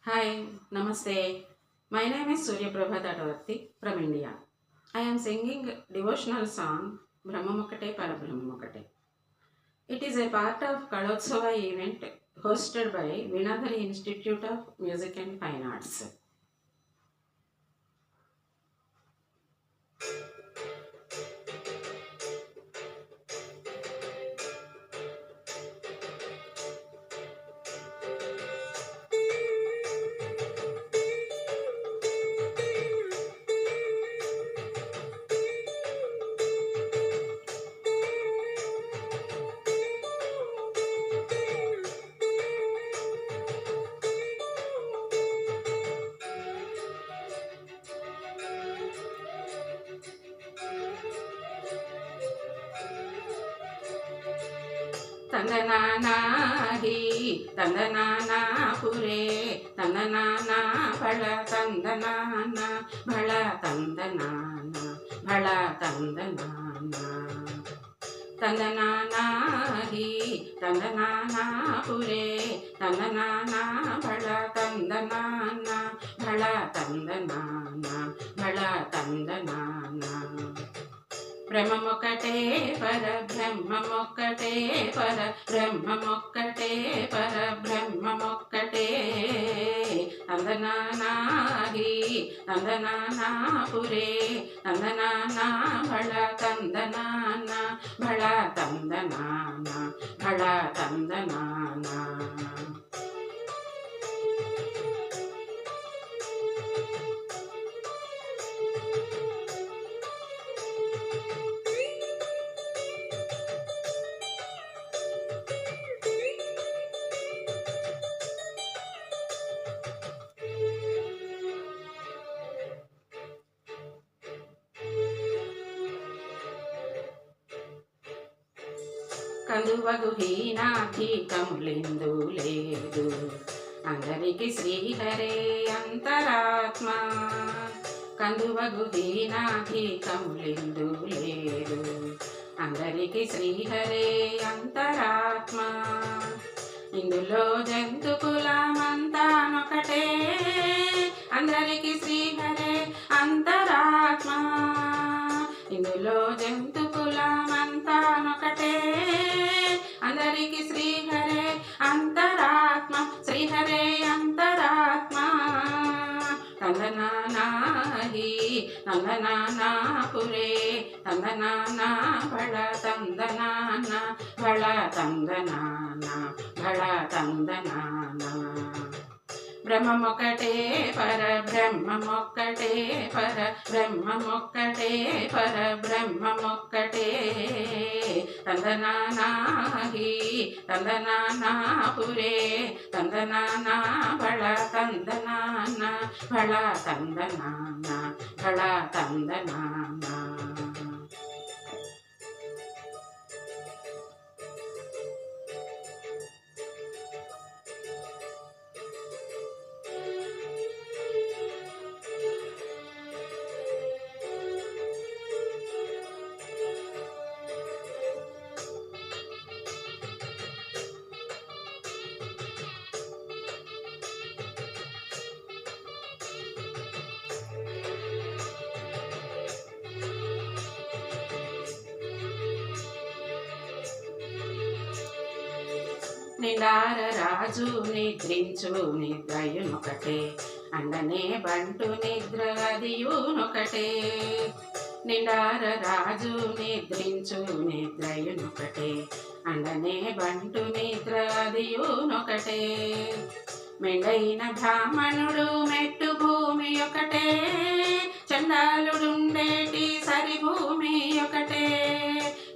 Hi, Namaste. My name is Surya Prabha Tatavarti from India. I am singing devotional song Brahmamukkate Parabrahmamukkate. It is a part of Kalotsava event hosted by Vinadhari Institute of Music and Fine Arts. ತಂದನಾನಾಹಿ ತಂದನಾನಾ ಪುರೇ ತಂದನಾನಾ ಬಳ ತಂದನಾನ ಬಳ ತಂದನಾನ ಬಳ ತಂದನಾನ ತಂದನಾನಾಹಿ ತಂದನಾನಾ ಪುರೇ ತಂದನಾನಾ ಬಳ ತಂದನಾನ ಬಳ ತಂದನಾನ ಬಳ ತಂದನಾನ బ్రహ్మమొక్కటే పరబ్రహ్మమొక్కటే పరబ్రహ్మమొక్కటే పరబ్రహ్మమొక్కటే తందనానాహి తందనానాపురే తందనానా భళ తందనాన భళ తందనాన భళ తందనాన కందువగు హీనాధీకములిందు లేదు అందరికి శ్రీహరే అంతరాత్మ కందువగు హీనాధీకములిందు లేదు అందరికి శ్రీహరే అంతరాత్మ ఇందులో జంతు కులమంతానొకటే అందరికి శ్రీహరే అంతరాత్మ ఇందులో జంతు కులమంతానొకటే అందరికి శ్రీహరే అంతరాత్మ శ్రీహరే అంతరాత్మ తందనానాహి తందనానాపురే తందనానా బళ తందనాన బళ తందనాన బళ తందనాన బ్రహ్మమొక్కటే పరబ్రహ్మమొక్కటే పరబ్రహ్మమొక్కటే పరబ్రహ్మమొక్కటే తందనానాహి తందనానాపురే తందనానా బళ తందనాన బళ తందనాన బళ తందనాన నిండార రాజు నిద్రించు నిద్రయునొకటే అండనే బంటు నిద్ర అదియునొకటే నిండార రాజు నిద్రించు నిద్రయునొకటే అండనే బంటు నిద్ర అదియునొకటే మెండైన బ్రాహ్మణుడు మెట్టు భూమి ఒకటే చండాలుడుండేటి సరి భూమి ఒకటే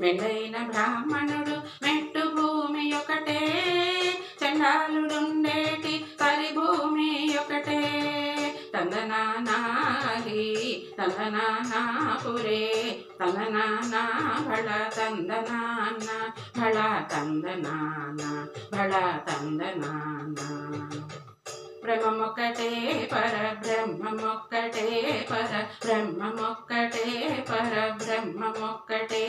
మెండైన బ్రాహ్మణుడు మెట్టు భూమి ఒకటే చండాలుడుండేటి సరి భూమి ఒకటే తందనానాహి తందనానాపురే తందనానా భళ తందనాన భళ తందనాన భళ తందనాన బ్రహ్మమొక్కటే పరబ్రహ్మమొక్కటే పరబ్రహ్మమొక్కటే పరబ్రహ్మమొక్కటే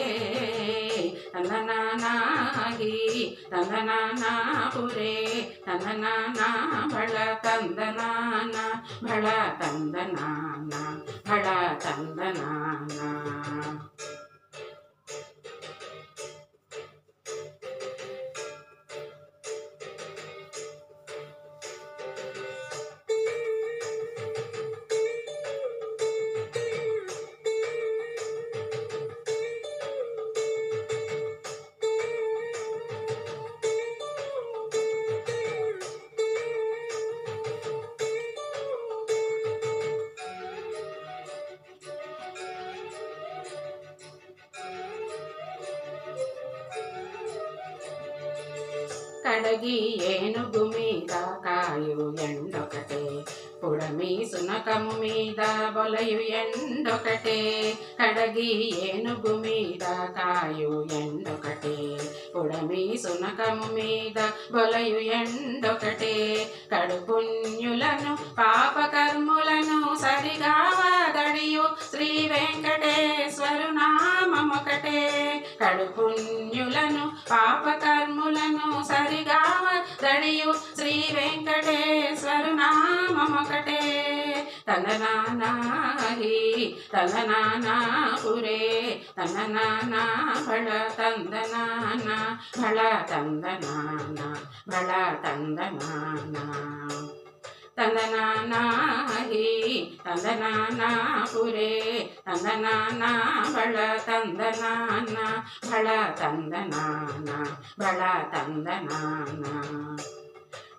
తందనానాగి తందనానాపురే తందనానా భళ తందనాన భళ తందనాన భళ తందనాన. కడగి ఏనుగు మీద కాయు ఎండొకటే పుడమి సునకము మీద బొలయు ఎండొకటే కడగి ఏనుగు మీద కాయు ఎండొకటే పుడమి సునకము మీద బొలయు ఎండొకటే కడుపుణ్యులను పాపకర్ములను సరిగా వాదడియు శ్రీ వెంకటేశ్వరు నామమొకటే కడుపుణ్యులను పాపకర్ములను సరిగా వాదడియు శ్రీ వెంకటేశ్వరు నామమొకటే తందనానాహి తందనానాపురే తందనానా భళ తందనాన భళ తందనాన భళ తందనాన తందనానాహి తందనానాపురే తందనానా భళ తందనాన భళ తందనాన భళ తందనాన.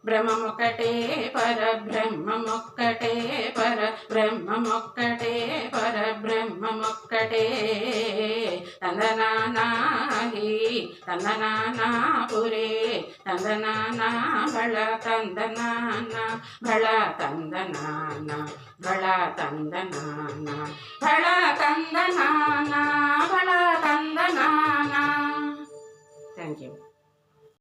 బ్రహ్మమొక్కటే పరబ్రహ్మమొక్కటే పరబ్రహ్మమొక్కటే పరబ్రహ్మమొక్కటే తందనానాహి తందనానాపురే తందనానా భళ తందనాన భళ తందనాన భళ తందనాన భళ తందనాన భళ తందనాన. Thank you.